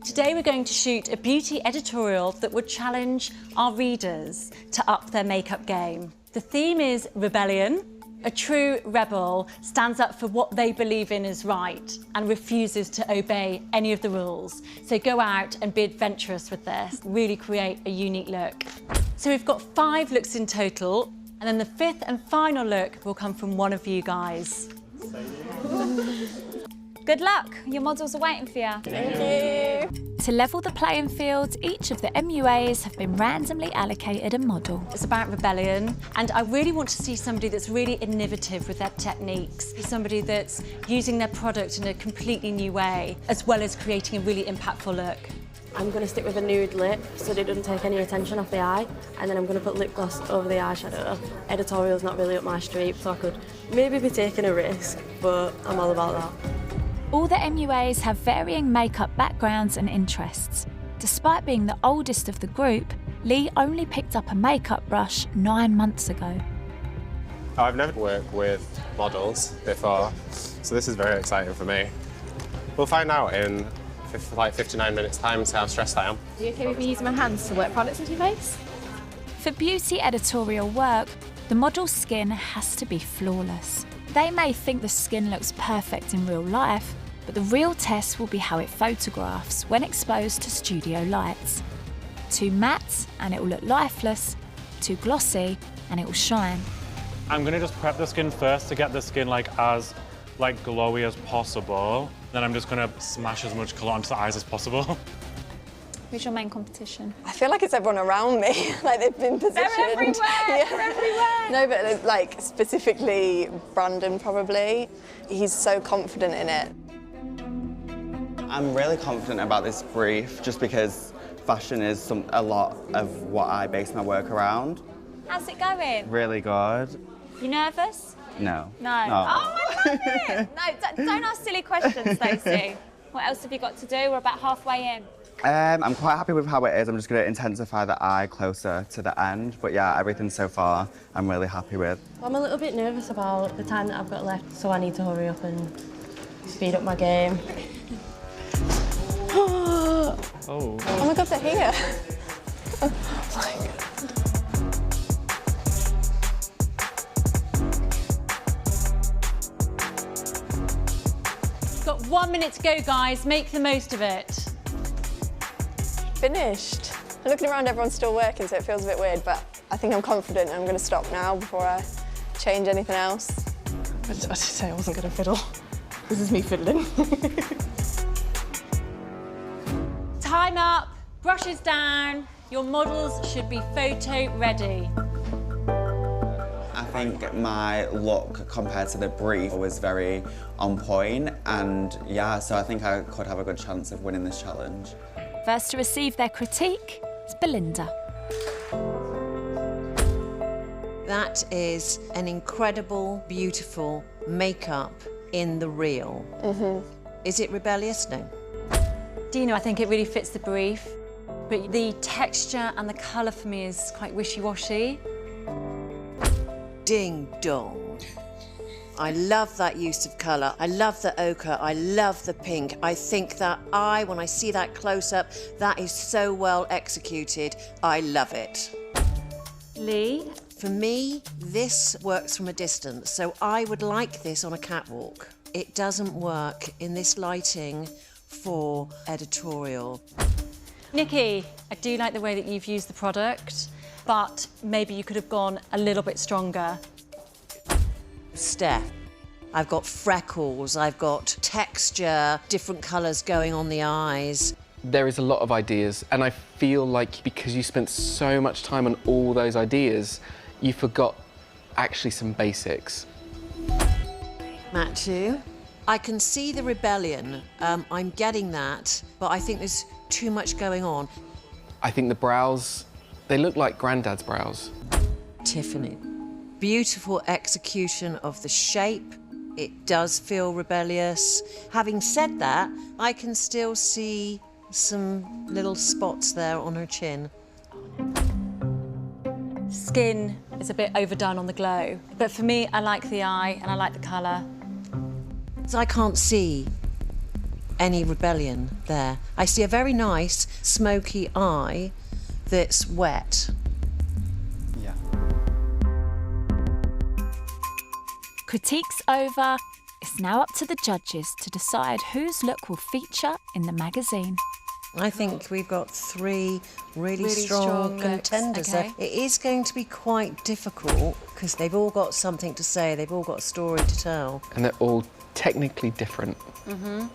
Today we're going to shoot a beauty editorial that would challenge our readers to up their makeup game. The theme is rebellion. A true rebel stands up for what they believe in is right and refuses to obey any of the rules. So go out and be adventurous with this, really create a unique look. So we've got 5 looks in total, and then the 5th and final look will come from one of you guys. Good luck, your models are waiting for you. Thank you. To level the playing field, each of the MUAs have been randomly allocated a model. It's about rebellion, and I really want to see somebody that's really innovative with their techniques, somebody that's using their product in a completely new way, as well as creating a really impactful look. I'm going to stick with a nude lip so that it doesn't take any attention off the eye, and then I'm going to put lip gloss over the eyeshadow. Editorial's not really up my street, so I could maybe be taking a risk, but I'm all about that. All the MUAs have varying makeup backgrounds and interests. Despite being the oldest of the group, Lee only picked up a makeup brush 9 months ago. I've never worked with models before, so this is very exciting for me. We'll find out in like 59 minutes time and see how stressed I am. Are you okay with me using my hands to work products into your face? For beauty editorial work, the model's skin has to be flawless. They may think the skin looks perfect in real life, but the real test will be how it photographs when exposed to studio lights. Too matte and it will look lifeless, too glossy and it will shine. I'm gonna just prep the skin first to get the skin as glowy as possible. Then I'm just gonna smash as much colour onto the eyes as possible. Who's your main competition? I feel like it's everyone around me, they've been positioned. They're everywhere, they're everywhere. No, but specifically Brandon probably. He's so confident in it. I'm really confident about this brief just because fashion is a lot of what I base my work around. How's it going? Really good. You nervous? No. No. Oh, I love it! No, don't ask silly questions, Stacey. What else have you got to do? We're about halfway in. I'm quite happy with how it is. I'm just going to intensify the eye closer to the end. But yeah, everything so far, I'm really happy with. I'm a little bit nervous about the time that I've got left, so I need to hurry up and speed up my game. Oh my God, they're here. Oh my God. Got 1 minute to go, guys. Make the most of it. Finished. I'm looking around, everyone's still working, so it feels a bit weird, but I think I'm confident and I'm going to stop now before I change anything else. I did say I wasn't going to fiddle. This is me fiddling. Time up, brushes down. Your models should be photo ready. I think my look compared to the brief was very on point, and yeah, so I think I could have a good chance of winning this challenge. First to receive their critique is Belinda. That is an incredible, beautiful makeup in the real. Is it rebellious? No. Dino, I think it really fits the brief, but the texture and the colour for me is quite wishy-washy. Ding dong. I love that use of colour. I love the ochre. I love the pink. I think that when I see that close-up, that is so well executed. I love it. Lee? For me, this works from a distance, so I would like this on a catwalk. It doesn't work in this lighting for editorial. Nikki, I do like the way that you've used the product, but maybe you could have gone a little bit stronger. Steph, I've got freckles, I've got texture, different colours going on the eyes. There is a lot of ideas, and I feel like because you spent so much time on all those ideas, you forgot actually some basics. Matthew, I can see the rebellion. I'm getting that, but I think there's too much going on. I think the brows, they look like Grandad's brows. Tiffany, beautiful execution of the shape. It does feel rebellious. Having said that, I can still see some little spots there on her chin. Skin is a bit overdone on the glow, but for me, I like the eye and I like the colour. So I can't see any rebellion there. I see a very nice smoky eye that's wet. Yeah. Critiques over. It's now up to the judges to decide whose look will feature in the magazine. I think we've got three really, Really strong strong looks, contenders okay. there. It is going to be quite difficult because they've all got something to say, they've all got a story to tell. And they're all technically different. Mm-hmm.